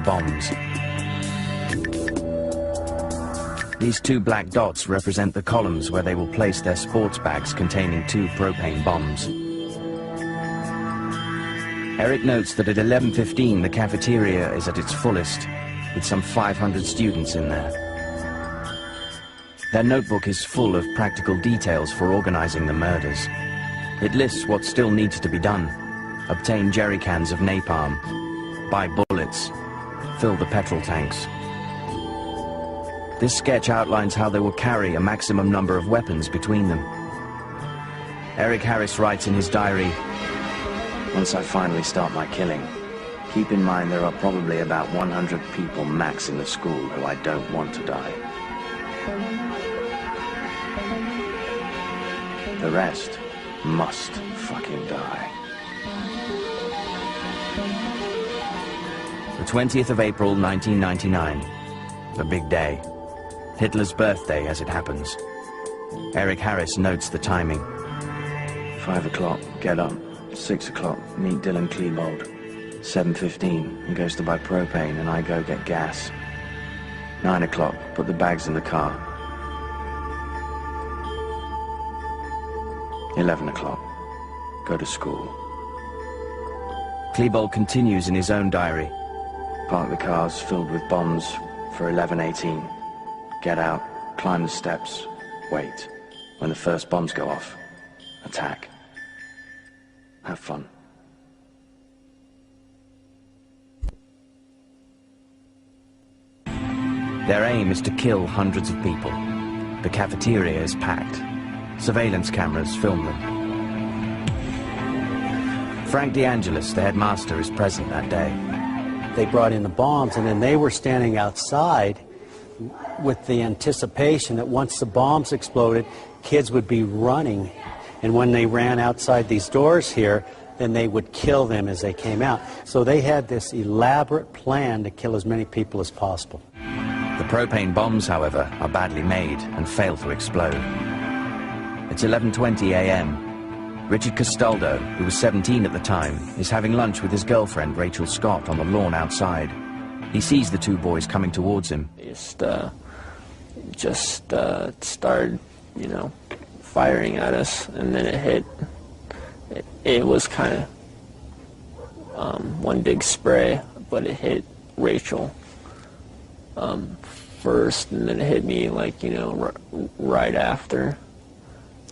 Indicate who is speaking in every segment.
Speaker 1: bombs. These two black dots represent the columns where they will place their sports bags containing 2 propane bombs. Eric notes that at 11:15 the cafeteria is at its fullest, with some 500 students in there. Their notebook is full of practical details for organizing the murders. It lists what still needs to be done: obtain jerry cans of napalm, buy bullets, fill the petrol tanks. This sketch outlines how they will carry a maximum number of weapons between them. Eric Harris writes in his diary, "Once I finally start my killing, keep in mind there are probably about 100 people max in the school who I don't want to die. The rest must fucking die." The 20th of April, 1999. A big day. Hitler's birthday, as it happens. Eric Harris notes the timing. 5 o'clock, get up. 6 o'clock, meet Dylan Klebold. 7:15, he goes to buy propane and I go get gas. 9 o'clock, put the bags in the car. 11 o'clock, go to school. Klebold continues in his own diary. Park the cars filled with bombs for 11:18. Get out, climb the steps, wait. When the first bombs go off, attack. Have fun. Their aim is to kill hundreds of people. The cafeteria is packed. Surveillance cameras film them. Frank DeAngelis, the headmaster, is present that day.
Speaker 2: They brought in the bombs, and then they were standing outside with the anticipation that once the bombs exploded, kids would be running. And when they ran outside these doors here, then they would kill them as they came out. So they had this elaborate plan to kill as many people as possible.
Speaker 1: The propane bombs, however, are badly made and fail to explode. It's 11:20 a.m. Richard Castaldo, who was 17 at the time, is having lunch with his girlfriend, Rachel Scott, on the lawn outside. He sees the two boys coming towards him.
Speaker 3: Just started, firing at us, and then it hit. It was kind of one big spray, but it hit Rachel first, and then it hit me right after.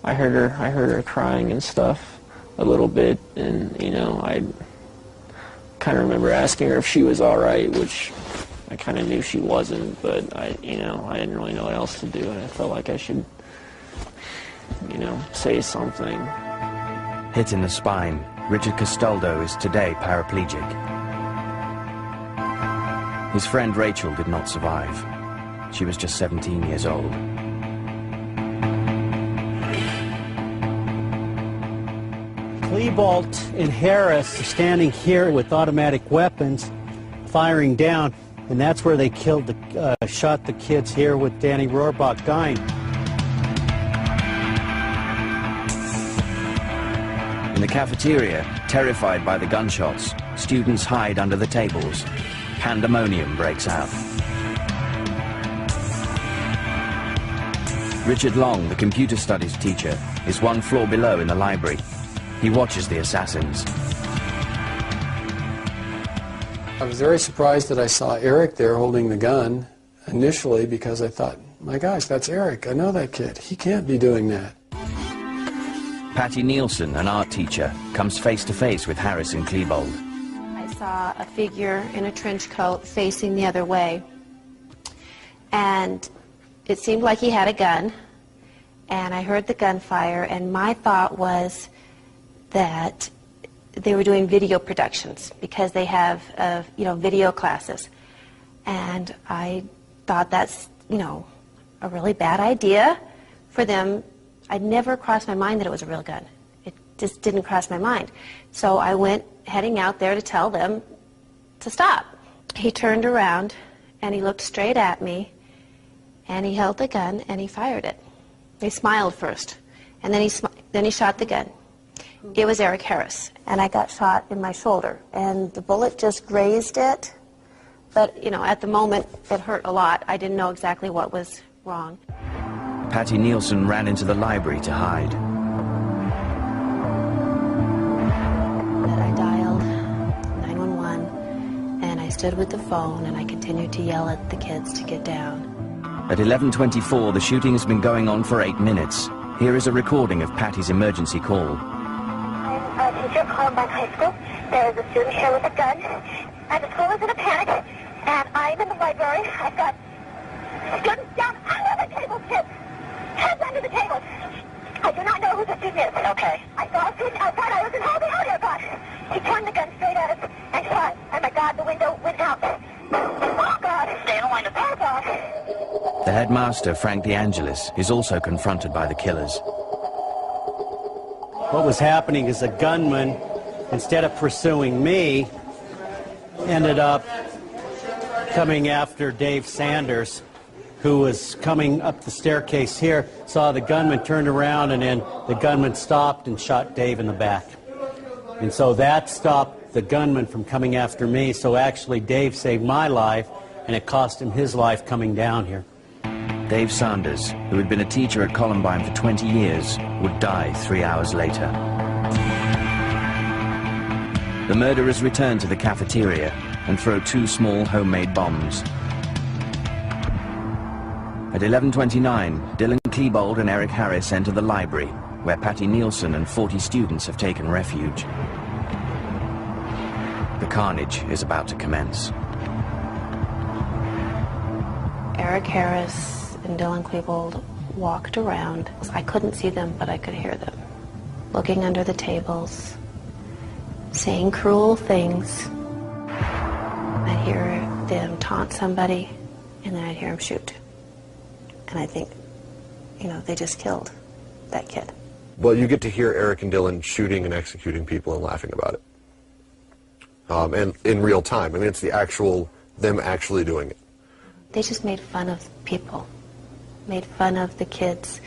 Speaker 3: I heard her crying and stuff a little bit, and I kind of remember asking her if she was all right, which I kind of knew she wasn't, but I didn't really know what else to do, and I felt like I should, say something.
Speaker 1: Hit in the spine, Richard Castaldo is today paraplegic. His friend Rachel did not survive. She was just 17 years old.
Speaker 2: Klebold and Harris are standing here with automatic weapons, firing down, and that's where they killed shot the kids here with Danny Rohrbach dying.
Speaker 1: In the cafeteria, terrified by the gunshots, students hide under the tables. Pandemonium breaks out. Richard Long, the computer studies teacher, is one floor below in the library. He watches the assassins.
Speaker 4: I was very surprised that I saw Eric there holding the gun initially, because I thought, my gosh, that's Eric. I know that kid. He can't be doing that.
Speaker 1: Patty Nielsen, an art teacher, comes face to face with Harris and Klebold.
Speaker 5: I saw a figure in a trench coat facing the other way, and it seemed like he had a gun, and I heard the gunfire, and my thought was that they were doing video productions because they have, video classes. And I thought that's, a really bad idea for them. I'd never crossed my mind that it was a real gun. It just didn't cross my mind. So I went heading out there to tell them to stop. He turned around and he looked straight at me and he held the gun and he fired it. He smiled first, and then he shot the gun. It was Eric Harris, and I got shot in my shoulder, and the bullet just grazed it But, you know, at the moment, it hurt a lot. I didn't know exactly what was wrong.
Speaker 1: Patty Nielsen ran into the library to hide.
Speaker 5: I dialed 911, and I stood with the phone, and I continued to yell at the kids to get down.
Speaker 1: At 11:24, the shooting has been going on for 8 minutes. Here is a recording of Patty's emergency call.
Speaker 6: I'm a teacher at Columbine High School. There is a student here with a gun, and the school is in a panic, and I'm in the library. I've got students down under the table, kids. Heads under the table. I do not know who the student is. Okay. I saw a student outside. I was in holding out here, God. He turned the gun straight at us and shot. And my God, the window went out. Oh, God. Stay in the line of oh, God.
Speaker 1: The headmaster, Frank DeAngelis, is also confronted by the killers.
Speaker 2: What was happening is a gunman, instead of pursuing me, ended up coming after Dave Sanders, who was coming up the staircase here, saw the gunman, turned around, and then the gunman stopped and shot Dave in the back. And so that stopped the gunman from coming after me, so actually Dave saved my life, and it cost him his life coming down here.
Speaker 1: Dave Sanders, who had been a teacher at Columbine for 20 years, would die 3 hours later. The murderers return to the cafeteria and throw 2 small homemade bombs. At 11:29, Dylan Klebold and Eric Harris enter the library, where Patty Nielsen and 40 students have taken refuge. The carnage is about to commence.
Speaker 5: Eric Harris and Dylan Klebold walked around. I couldn't see them, but I could hear them. Looking under the tables, saying cruel things. I'd hear them taunt somebody, and then I'd hear them shoot. And I think, you know, they just killed that kid.
Speaker 7: Well, you get to hear Eric and Dylan shooting and executing people and laughing about it. And in real time. I mean, it's the actual, them actually doing it.
Speaker 5: They just made fun of people, made fun of the kids.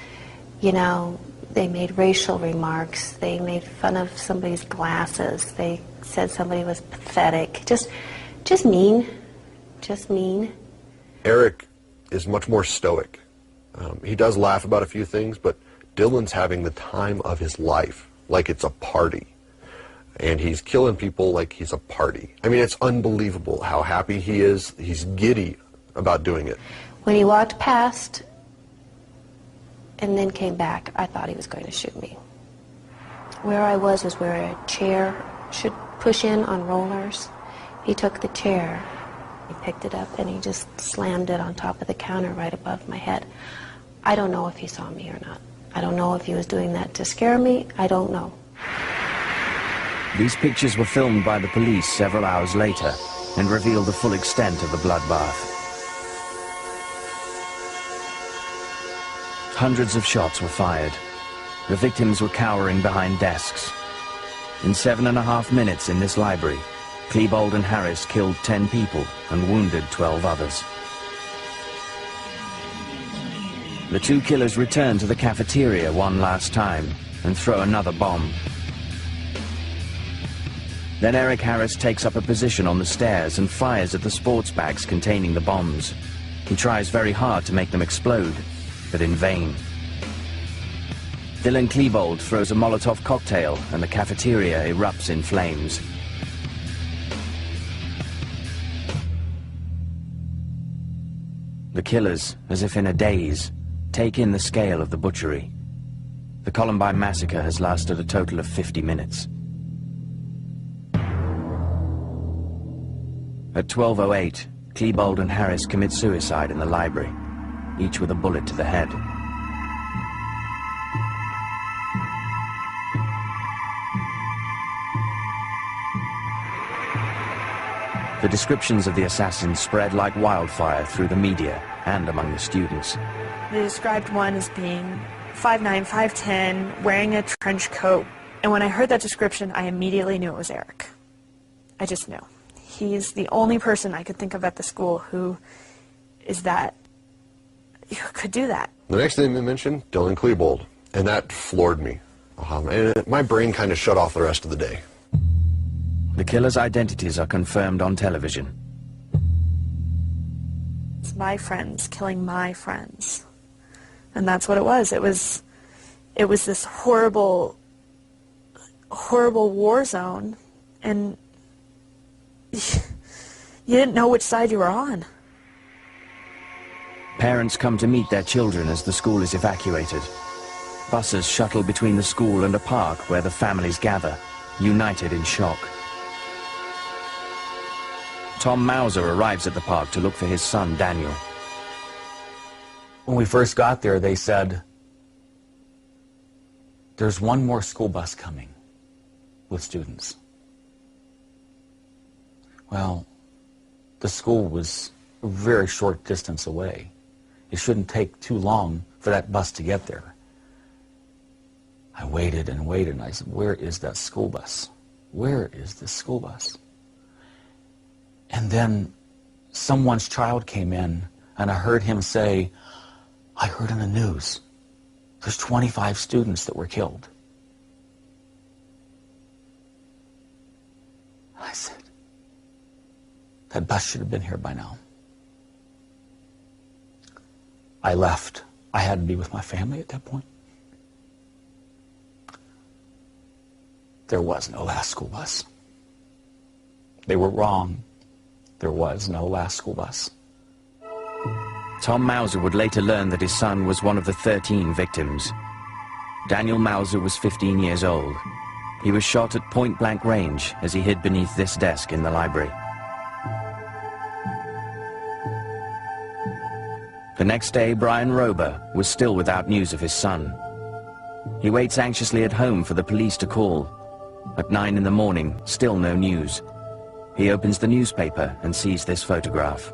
Speaker 5: You know, they made racial remarks. They made fun of somebody's glasses. They said somebody was pathetic. Just mean. Just mean.
Speaker 7: Eric is much more stoic. He does laugh about a few things, but Dylan's having the time of his life, like it's a party. And he's killing people like he's a party. I mean, it's unbelievable how happy he is. He's giddy about doing it.
Speaker 5: When he walked past and then came back, I thought he was going to shoot me. Where I was where a chair should push in on rollers. He took the chair, he picked it up, and he just slammed it on top of the counter right above my head. I don't know if he saw me or not. I don't know if he was doing that to scare me. I don't know.
Speaker 1: These pictures were filmed by the police several hours later and reveal the full extent of the bloodbath. Hundreds of shots were fired. The victims were cowering behind desks. In 7.5 minutes in this library, Klebold and Harris killed 10 people and wounded 12 others. The 2 killers return to the cafeteria one last time and throw another bomb. Then Eric Harris takes up a position on the stairs and fires at the sports bags containing the bombs. He tries very hard to make them explode, but in vain. Dylan Klebold throws a Molotov cocktail and the cafeteria erupts in flames. The killers, as if in a daze, take in the scale of the butchery. The Columbine massacre has lasted a total of 50 minutes. At 12:08, Klebold and Harris commit suicide in the library, each with a bullet to the head. The descriptions of the assassins spread like wildfire through the media and among the students.
Speaker 8: They described one as being 5'9", 5'10", wearing a trench coat. And when I heard that description, I immediately knew it was Eric. I just knew. He's the only person I could think of at the school who could do that.
Speaker 7: The next name they mentioned, Dylan Klebold, and that floored me. And my brain kind of shut off the rest of the day.
Speaker 1: The killers' identities are confirmed on television.
Speaker 8: friends, my friends, killing my friends. And that's what it was. It was this horrible, horrible war zone, and you didn't know which side you were on.
Speaker 1: Parents come to meet their children as the school is evacuated. Buses shuttle between the school and a park where the families gather, united in shock. Tom Mauser arrives at the park to look for his son, Daniel.
Speaker 9: When we first got there, they said, "There's one more school bus coming with students." Well, the school was a very short distance away. It shouldn't take too long for that bus to get there. I waited and waited, and I said, "Where is that school bus? Where is this school bus?" And then someone's child came in, and I heard him say, "I heard in the news, there's 25 students that were killed." I said, that bus should have been here by now. I left. I had to be with my family at that point. There was no last school bus. They were wrong. There was no last school bus.
Speaker 1: Tom Mauser would later learn that his son was one of the 13 victims. Daniel Mauser was 15 years old. He was shot at point-blank range as he hid beneath this desk in the library. The next day, Brian Rober was still without news of his son. He waits anxiously at home for the police to call. At 9 in the morning, still no news. He opens the newspaper and sees this photograph.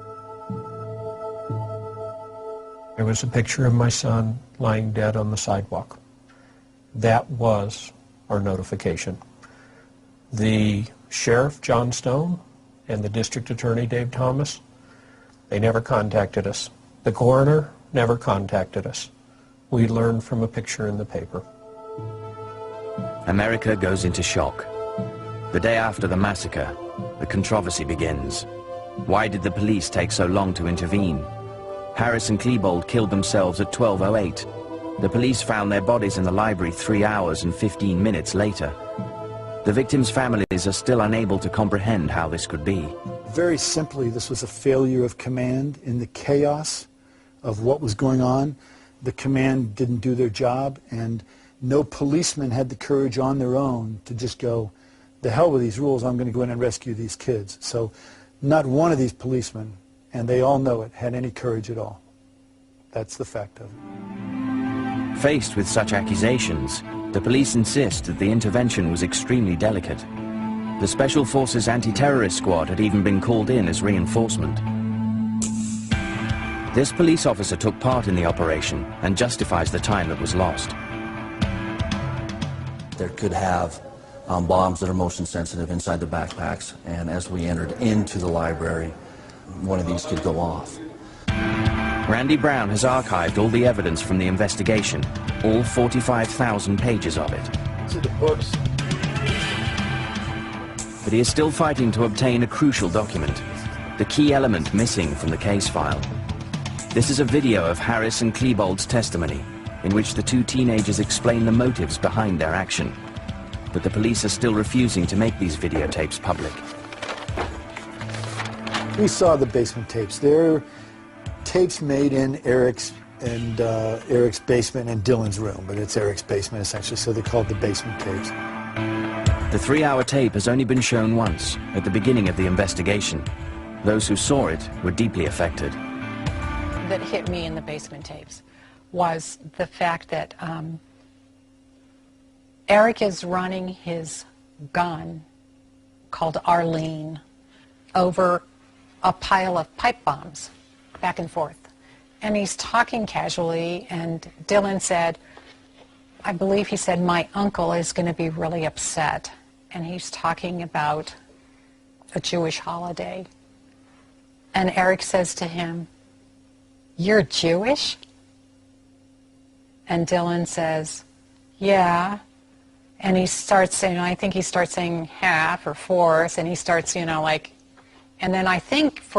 Speaker 10: There was a picture of my son lying dead on the sidewalk. That was our notification. The sheriff, John Stone, and the district attorney, Dave Thomas, they never contacted us. The coroner never contacted us. We learned from a picture in the paper.
Speaker 1: America goes into shock. The day after the massacre, the controversy begins. Why did the police take so long to intervene? Harris and Klebold killed themselves at 12:08. The police found their bodies in the library 3 hours and 15 minutes later. The victims' families are still unable to comprehend how this could be.
Speaker 11: Very simply, this was a failure of command in the chaos of what was going on. The command didn't do their job, and no policeman had the courage on their own to just go, "The hell with these rules, I'm going to go in and rescue these kids." So not one of these policemen, and they all know it, had any courage at all. That's the fact of it.
Speaker 1: Faced with such accusations, the police insist that the intervention was extremely delicate. The Special Forces Anti-Terrorist Squad had even been called in as reinforcement. This police officer took part in the operation and justifies the time that was lost.
Speaker 12: There could have bombs that are motion sensitive inside the backpacks, and as we entered into the library, one of these could go off.
Speaker 1: Randy Brown has archived all the evidence from the investigation, all 45,000 pages of it.
Speaker 11: These are the books.
Speaker 1: But he is still fighting to obtain a crucial document, the key element missing from the case file. This is a video of Harris and Klebold's testimony, in which the two teenagers explain the motives behind their action. But the police are still refusing to make these videotapes public.
Speaker 11: We saw the basement tapes. They're tapes made in Eric's basement and Dylan's room, but it's Eric's basement essentially, so they're called the basement tapes.
Speaker 1: The 3-hour tape has only been shown once, at the beginning of the investigation. Those who saw it were deeply affected.
Speaker 13: That hit me in the basement tapes was the fact that Eric is running his gun, called Arlene, over a pile of pipe bombs, back and forth. And he's talking casually, and Dylan said, I believe he said, "My uncle is going to be really upset." And he's talking about a Jewish holiday. And Eric says to him, "You're Jewish?" And Dylan says, "Yeah." And he starts saying, I think he starts saying half or fourth, and he starts, and then I think for a